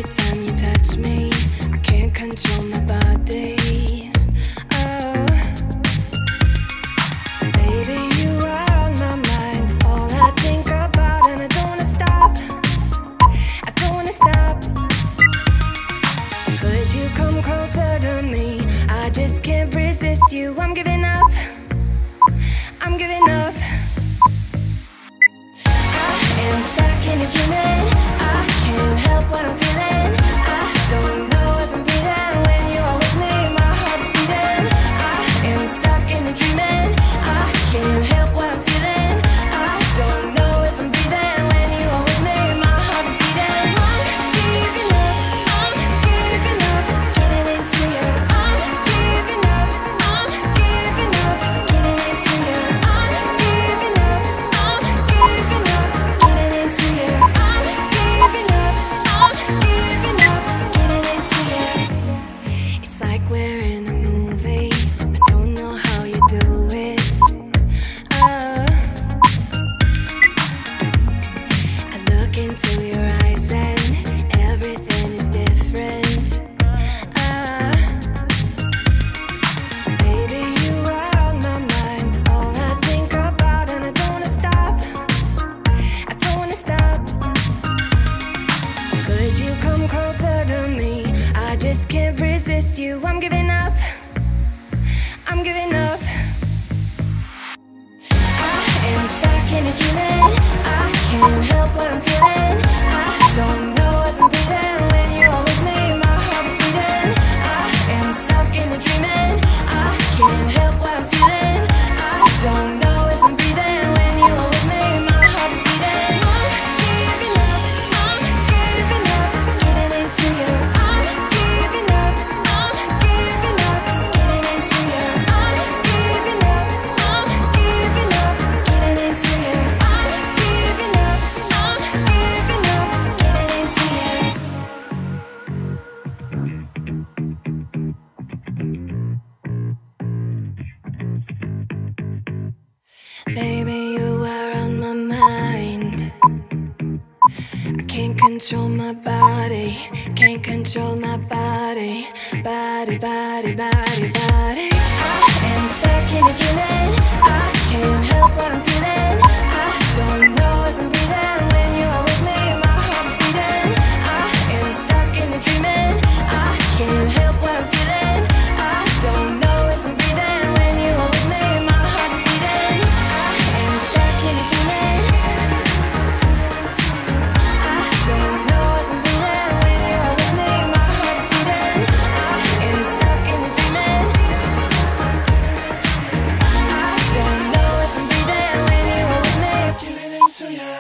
time you touch me, I can't control my body. Oh, baby, you are on my mind. All I think about, and I don't wanna stop. I don't wanna stop. Could you come closer to me? I just can't resist you. I'm giving up. I'm giving up. I am stuck in a dreaming. I can't help what I'm feeling. I don't know if I'm breathing when you are with me. My heart is beating. I am stuck in a dreaming. I can't help what I'm feeling. I don't know if I'm breathing when you are with me. My heart is beating. I'm giving up. I'm giving up. Getting into you. I'm giving up. I'm giving up. Getting into you. I'm giving up. I'm giving up. Getting into you. I'm giving up. I'm giving up. Getting into you. It's like we're in a movie. I don't know how you do it. Oh, I look into your eyes and everything is different. Baby, you are on my mind. All I think about, and I don't wanna stop. I don't wanna stop. Could you come closer to me? I just can't resist you. I'm giving up. I'm giving up. I am stuck in a dreaming. I can't help what I'm feeling. I don't know if I'm breathing when you are with me. My heart is beating. I am stuck in a dreaming. I can't help what I'm feeling. I don't know if I'm breathing when you are with me. My heart is beating. I'm giving up. I'm giving up. Getting into you. I'm giving up. I'm giving up. Getting into you. I'm giving up. I'm giving up. Getting into you. I'm giving up. I'm giving up. Getting into you. Baby, you are on my mind. I can't control my body. Can't control my body. Body, body, body, body. I am stuck in a dreaming. I can't help what I'm feeling. I don't know if I'm breathing when you are with me. My heart is beating. I am stuck in a dreaming. I can't help what I'm feeling. I don't know if I'm breathing when you are with me. My heart is beating. I am stuck in a dreaming. I don't know if I'm breathing when you are with me. My heart is beating. I am stuck in a dreaming. I don't know if I'm breathing when you are with me. Getting into you.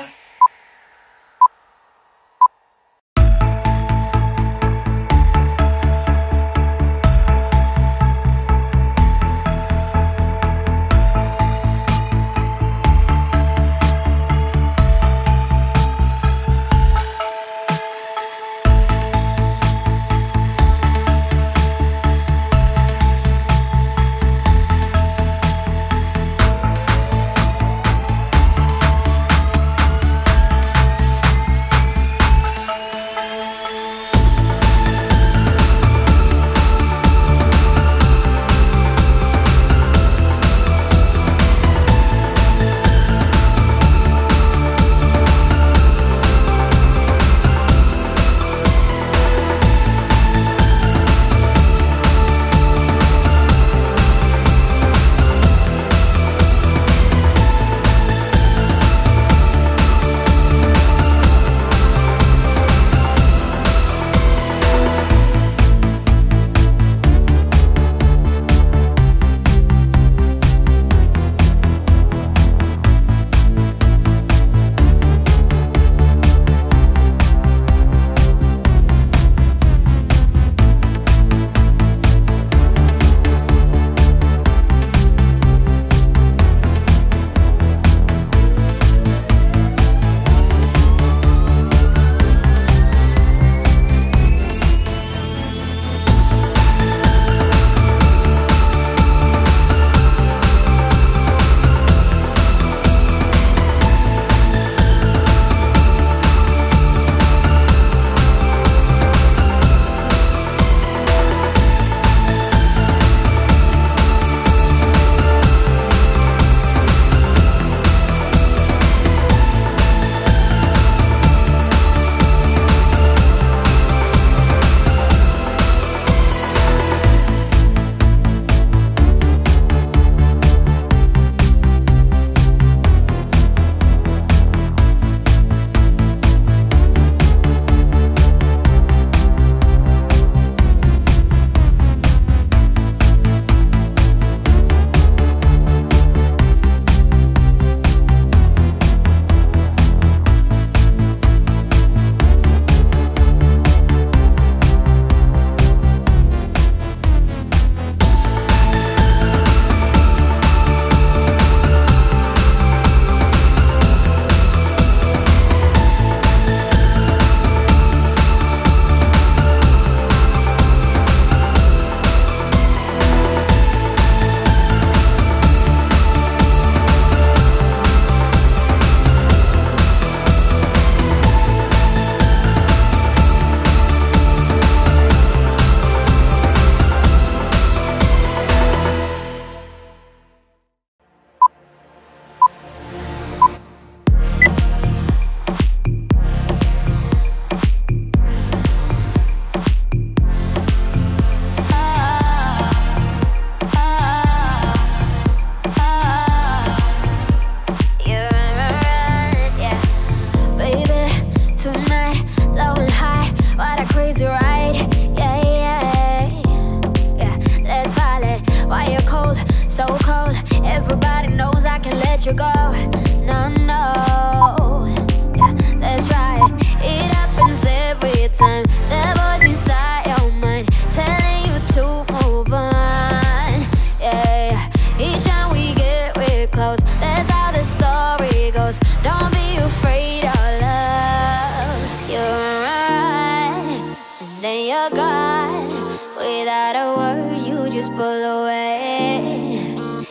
just pull away.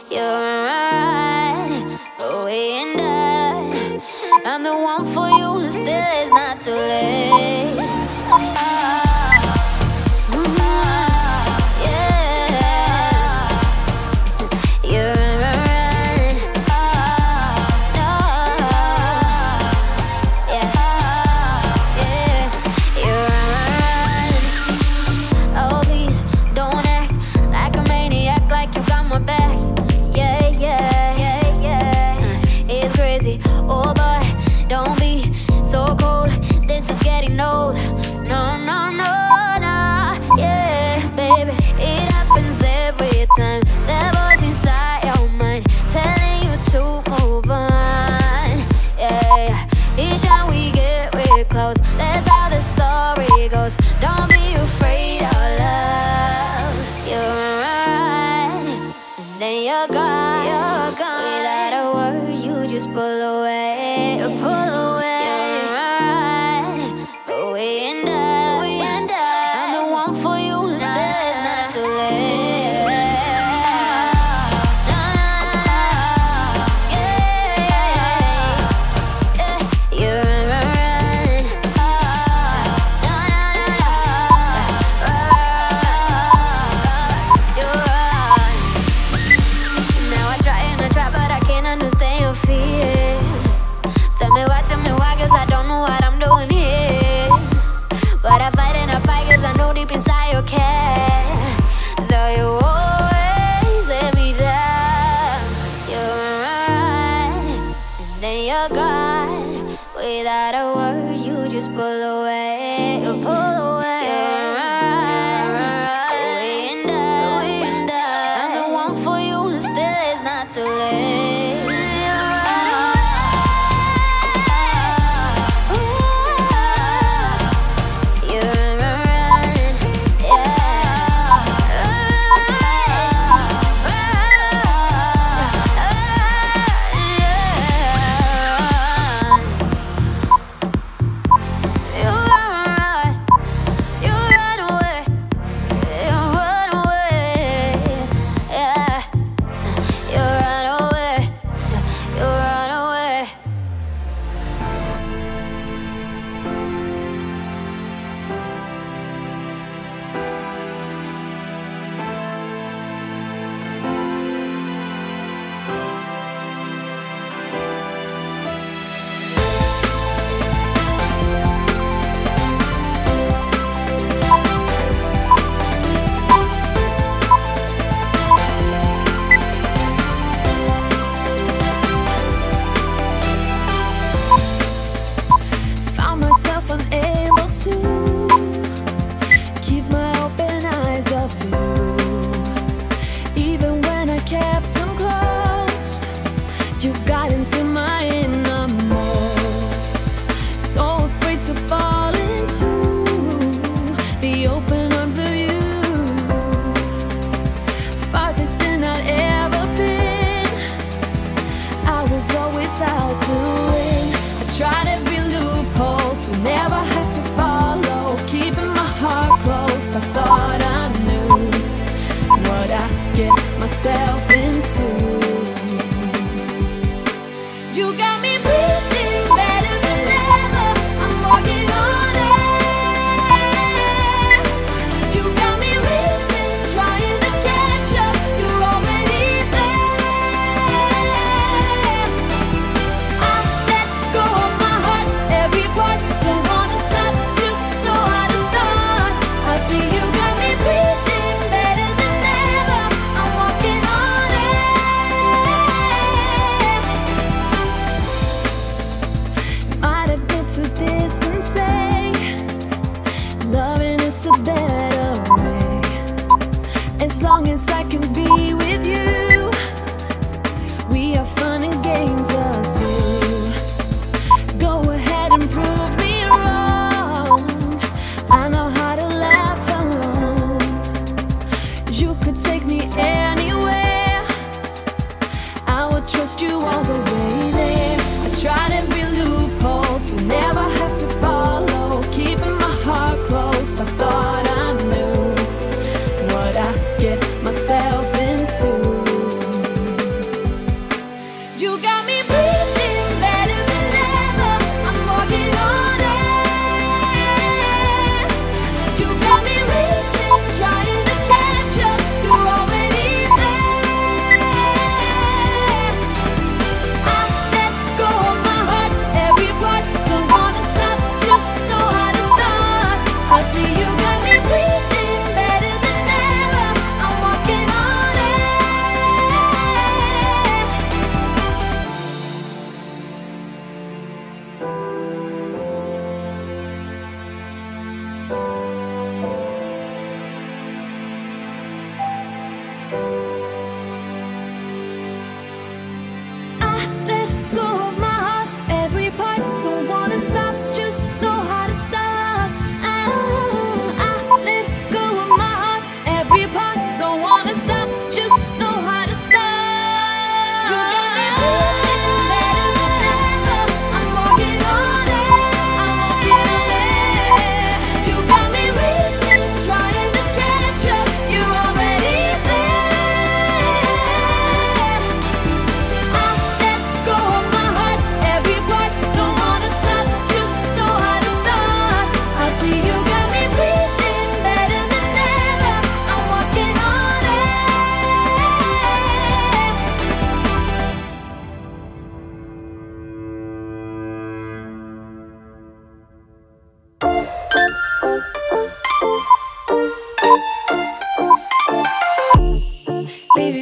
You're right, away and done. I'm the one for you, still it's not too late. Oh boy, don't be so cold. This is getting old. No, no, no, no. Yeah, baby, it happens every time. The voice inside your mind telling you to move on. Yeah, each time we get real close, that's how the story goes. Don't be afraid of love. You're right, and then you're gone. Without a word, you just pull away, pull away. You're right, away and done. I'm the one for you, still it's not too late. You're right. You're right. Now I try and I try, but I can't understand your fear. Tell me why, cause I don't know what I'm doing here. But I fight and I fight cause I know deep inside you care. Though you always let me down. You're right, and then you're gone. Without a word, you just pull away, pull away. You're right, away and done. I'm the one for you, still it's not too late. Myself into. You got me breathing better than ever. I'm working on it. You got me racing, trying to catch up. You're already there. I let go of my heart, every part. Don't wanna stop, just know how to start. I see you got me breathing better than ever. I'm working on it. Might admit to this and say, loving is a better way. As long as I can be with you, we have fun and games us two. Go ahead and prove me wrong. I know how to laugh alone. You could take me anywhere. I would trust you all the way there. I tried every loophole to never have to follow. Keeping my heart closed, I thought I knew what I get myself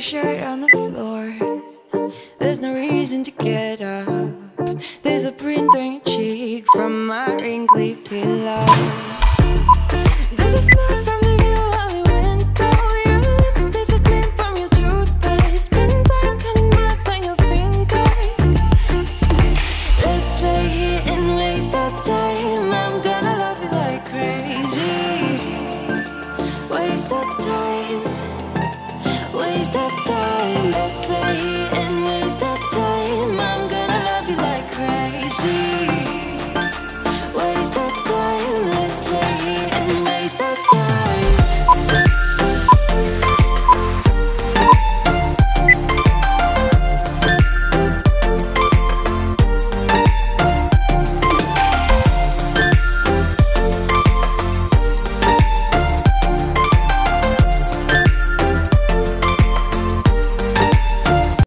shirt on the floor. There's no reason to get up. There's a print on your cheek from my wrinkly pillow. There's a smile from the view while it went down. Your lips taste a clean from your toothpaste. Spend time counting marks on your fingers. Let's lay here and waste our time. I'm gonna love you like crazy. Waste our time. Waste our time. Let's lay here and waste our time. I'm gonna love you like crazy. Waste our time. Let's lay here and waste our time.